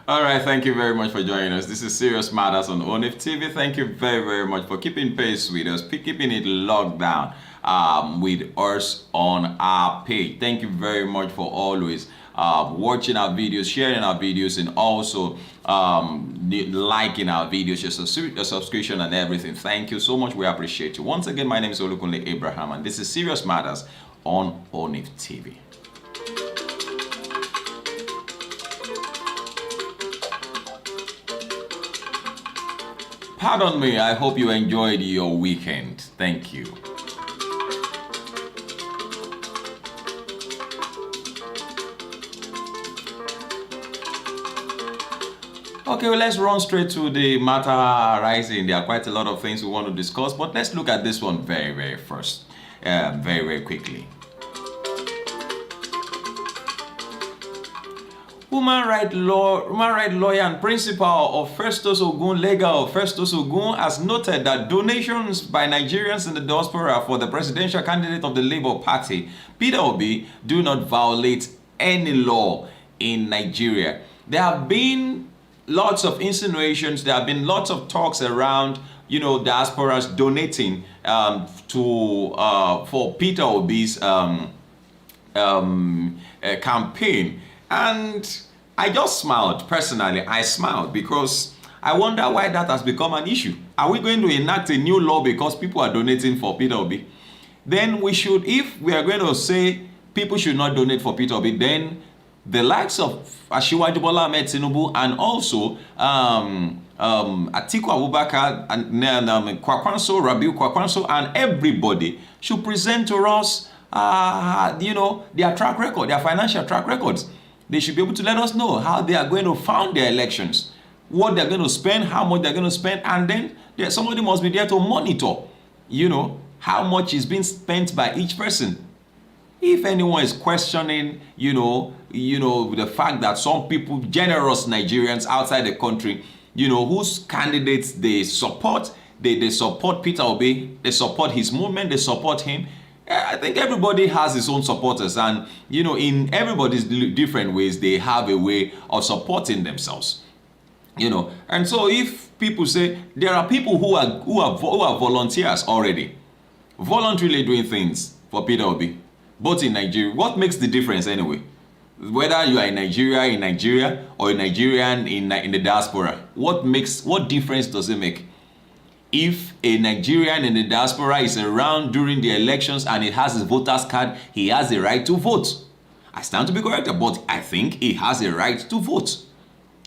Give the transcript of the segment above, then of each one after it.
All right, thank you very much for joining us. This is Serious Matters on ONIF TV. Thank you very, very much for keeping pace with us, keeping it locked down with us on our page. Thank you very much for always watching our videos, sharing our videos, and also liking our videos, your subscription and everything. Thank you so much. We appreciate you. Once again, my name is Olukunle Abraham, and this is Serious Matters on ONIF TV. Pardon me, I hope you enjoyed your weekend. Thank you. Okay, well, let's run straight to the matter arising. There are quite a lot of things we want to discuss, but let's look at this one very quickly. Human rights lawyer and principal of Festus Ogun Legal, Festus Ogun, has noted that donations by Nigerians in the diaspora for the presidential candidate of the Labour Party, Peter Obi, do not violate any law in Nigeria. There have been lots of insinuations, there have been lots of talks around, diasporas donating for Peter Obi's campaign. And I just smiled. Personally, I smiled because I wonder why that has become an issue. Are we going to enact a new law because people are donating for Peter Obi? Then we should, if we are going to say people should not donate for Peter Obi, then the likes of Asiwaju Bola Ahmed Tinubu and also Atiku Abubakar and Kwakwanso, Rabiu Kwakwanso, and everybody should present to us their track record, their financial track records. They should be able to let us know how they are going to fund their elections, what they're going to spend, how much they're going to spend, and then somebody must be there to monitor, how much is being spent by each person. If anyone is questioning, the fact that some people, generous Nigerians outside the country, whose candidates they support Peter Obi, they support his movement, they support him. I think everybody has his own supporters, and in everybody's different ways, they have a way of supporting themselves. And so if people say there are people who are volunteers already, voluntarily doing things for Peter Obi, both in Nigeria, what makes the difference anyway? Whether you are in Nigeria, or a Nigerian in the diaspora, what difference does it make? If a Nigerian in the diaspora is around during the elections and he has his voter's card, he has the right to vote. I stand to be corrected, but I think he has a right to vote.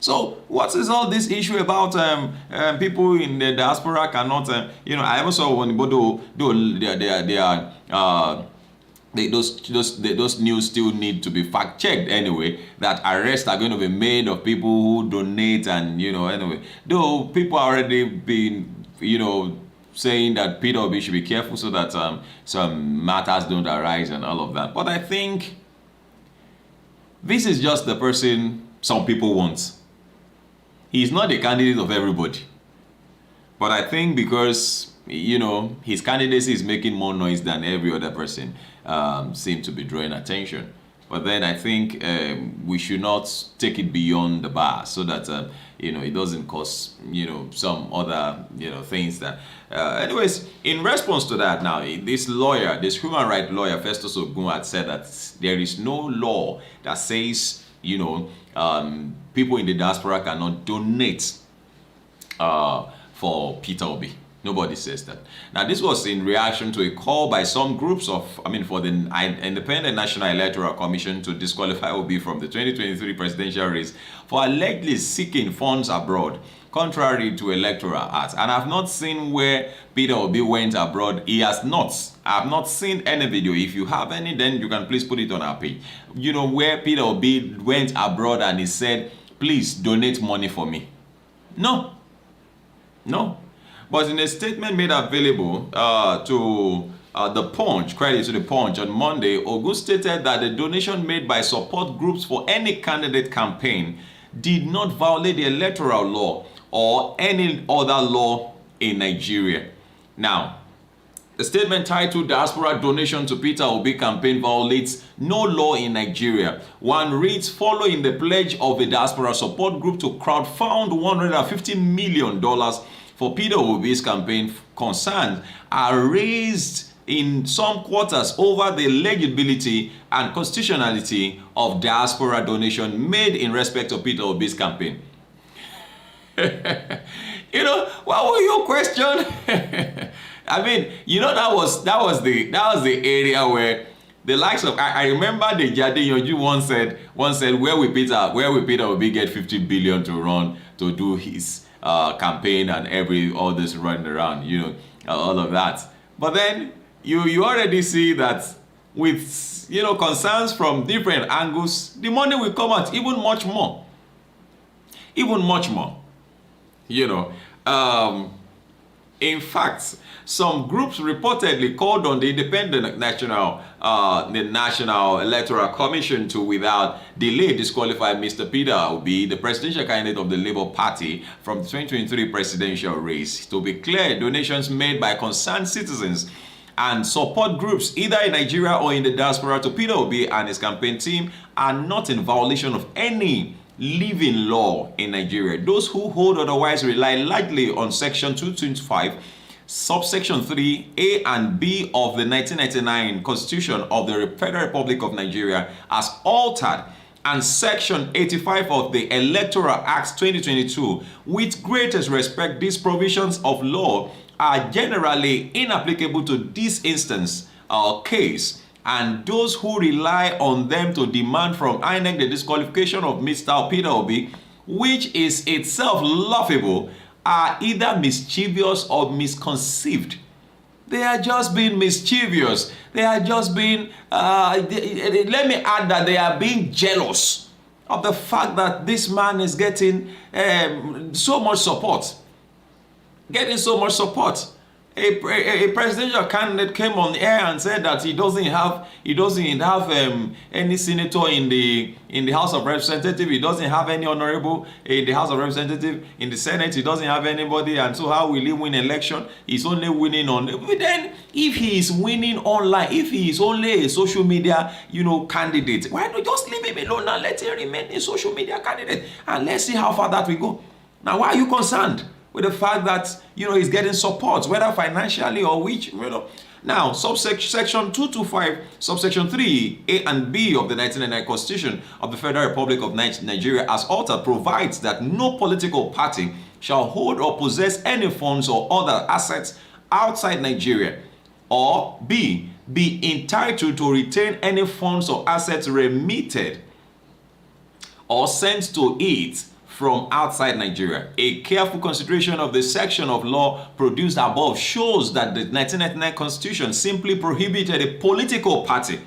So what is all this issue about people in the diaspora cannot, I also saw when those news still need to be fact checked anyway, that arrests are going to be made of people who donate, and anyway, though people are already been saying that Peter Obi should be careful so that some matters don't arise and all of that. But I think this is just the person some people want. He's not a candidate of everybody. But I think because, his candidacy is making more noise than every other person, seem to be drawing attention. But then I think we should not take it beyond the bar so that, it doesn't cause, some other, things that... anyways, in response to that now, this human rights lawyer, Festus Ogun, had said that there is no law that says, people in the diaspora cannot donate for Peter Obi. Nobody says that. Now, this was in reaction to a call by some groups for the Independent National Electoral Commission to disqualify Obi from the 2023 presidential race for allegedly seeking funds abroad, contrary to Electoral Act. And I've not seen where Peter Obi went abroad. He has not. I have not seen any video. If you have any, then you can please put it on our page. Where Peter Obi went abroad and he said, please donate money for me. No. But in a statement made available to the Punch, credit to the Punch, on Monday, Ogun stated that the donation made by support groups for any candidate campaign did not violate the electoral law or any other law in Nigeria. Now, A statement titled Diaspora Donation to Peter Obi Campaign Violates No Law in Nigeria. One reads, following the pledge of the Diaspora Support Group to crowdfund $150 million for Peter Obi's campaign, concerns are raised in some quarters over the legibility and constitutionality of diaspora donation made in respect of Peter Obi's campaign. What will you question? I mean, that was the area where the likes of I remember the Jade Yonju once said where will Peter Obi get 50 billion to run to do his campaign and all this running around, all of that. But then you already see that with concerns from different angles, the money will come out even much more. In fact, some groups reportedly called on the independent National Electoral Commission to, without delay, disqualify Mr. Peter Obi, the presidential candidate of the Labour Party, from the 2023 presidential race. To be clear, donations made by concerned citizens and support groups, either in Nigeria or in the diaspora, to Peter Obi and his campaign team are not in violation of any living law in Nigeria. Those who hold otherwise rely largely on Section 225, subsection 3, A and B of the 1999 Constitution of the Federal Republic of Nigeria as altered, and Section 85 of the Electoral Act 2022. With greatest respect, these provisions of law are generally inapplicable to this instance or case, and those who rely on them to demand from INEC the disqualification of Mr. Peter Obi, which is itself laughable, are either mischievous or misconceived. They are just being mischievous. They are just being, let me add that they are being jealous of the fact that this man is getting so much support. A presidential candidate came on the air and said that he doesn't have any senator in the House of Representatives. He doesn't have any honorable in the House of Representatives. In the Senate, he doesn't have anybody. And so how will he win election? He's only winning on. But then, if he is winning online, if he is only a social media, candidate, why not just leave him alone and let him remain a social media candidate? And let's see how far that will go. Now, why are you concerned with the fact that he's getting support, whether financially or which? Now, subsection 225, subsection 3, A and B of the 1999 Constitution of the Federal Republic of Nigeria as altered provides that no political party shall hold or possess any funds or other assets outside Nigeria, or B, be entitled to retain any funds or assets remitted or sent to it from outside Nigeria. A careful consideration of the section of law produced above shows that the 1999 Constitution simply prohibited a political party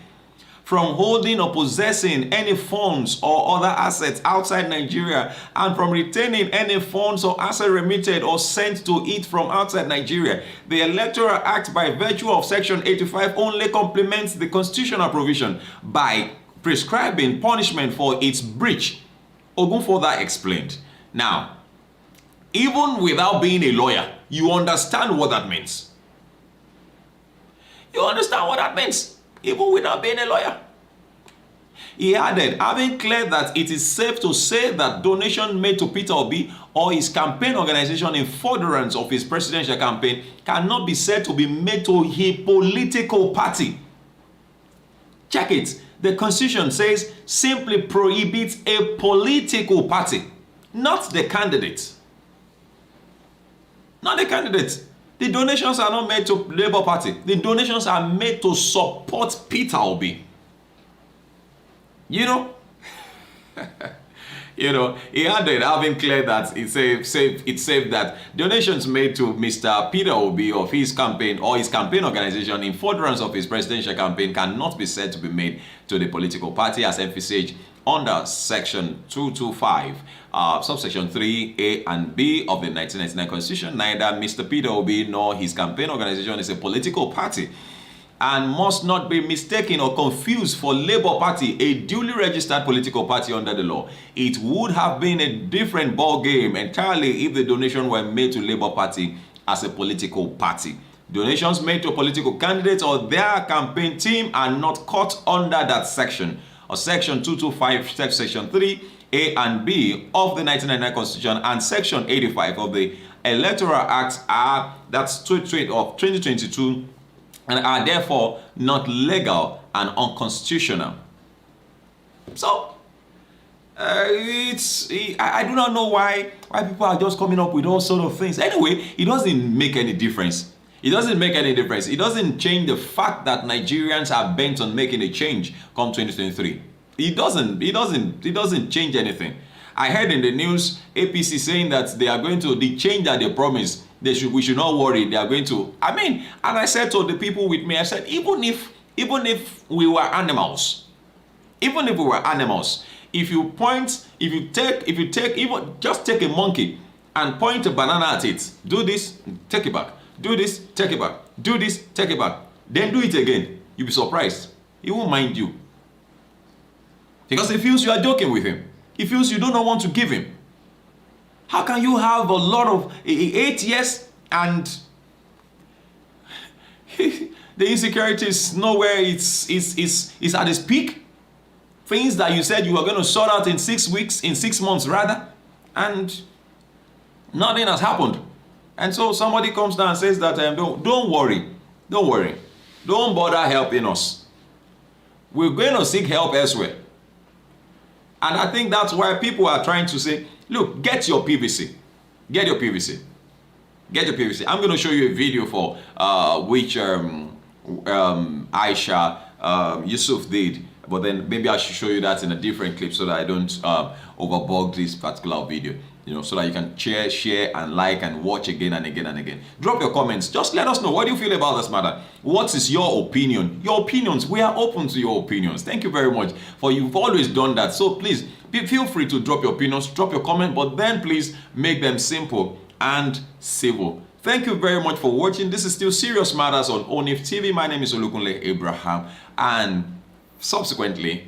from holding or possessing any funds or other assets outside Nigeria and from retaining any funds or assets remitted or sent to it from outside Nigeria. The Electoral Act, by virtue of Section 85, only complements the constitutional provision by prescribing punishment for its breach. Ogunfoda explained. Now, even without being a lawyer, you understand what that means. You understand what that means, even without being a lawyer. He added, having cleared that it is safe to say that donation made to Peter Obi or his campaign organization in furtherance of his presidential campaign cannot be said to be made to a political party. Check it. The Constitution says simply prohibits a political party, not the candidate. Not the candidate. The donations are not made to Labour Party. The donations are made to support Peter Obi. He added, having cleared that it's safe that donations made to Mr. Peter Obi of his campaign or his campaign organization in furtherance of his presidential campaign cannot be said to be made to the political party as envisaged under Section 225, subsection 3, A and B of the 1999 Constitution. Neither Mr. Peter Obi nor his campaign organization is a political party and must not be mistaken or confused for Labour Party, a duly registered political party under the law. It would have been a different ball game entirely if the donation were made to Labour Party as a political party. Donations made to political candidates or their campaign team are not caught under that section, or section 225, section 3, A and B of the 1999 Constitution and section 85 of the Electoral Act that's 2022, and are therefore not legal and unconstitutional. So I do not know why people are just coming up with all sort of things. Anyway, it doesn't make any difference. It doesn't make any difference. It doesn't change the fact that Nigerians are bent on making a change come 2023. It doesn't change anything. I heard in the news APC saying that they are going to, the change that they promised, we should not worry, they are going to. I mean, and I said to the people with me, I said, even if we were animals, if you take a monkey and point a banana at it, do this, take it back, do this, take it back, do this, take it back, then do it again, you'll be surprised. He won't mind you. Because he feels you are joking with him. He feels you do not want to give him. How can you have a lot of 8 years and the insecurity is nowhere, it's at its peak? Things that you said you were going to sort out in 6 weeks, in 6 months rather, and nothing has happened. And so somebody comes down and says that don't worry, don't bother helping us. We're going to seek help elsewhere. And I think that's why people are trying to say, look, get your PVC. Get your PVC. Get your PVC. I'm going to show you a video for which Aisha Yusuf did. But then maybe I should show you that in a different clip so that I don't overbug this particular video. You know, so that you can share and like and watch again and again and again. Drop your comments. Just let us know. What do you feel about this matter? What is your opinion? Your opinions. We are open to your opinions. Thank you very much for you've always done that. So please feel free to drop your opinions, drop your comment, but then please make them simple and civil. Thank you very much for watching. This is still Serious Matters on ONIF TV. My name is Olukunle Abraham, and subsequently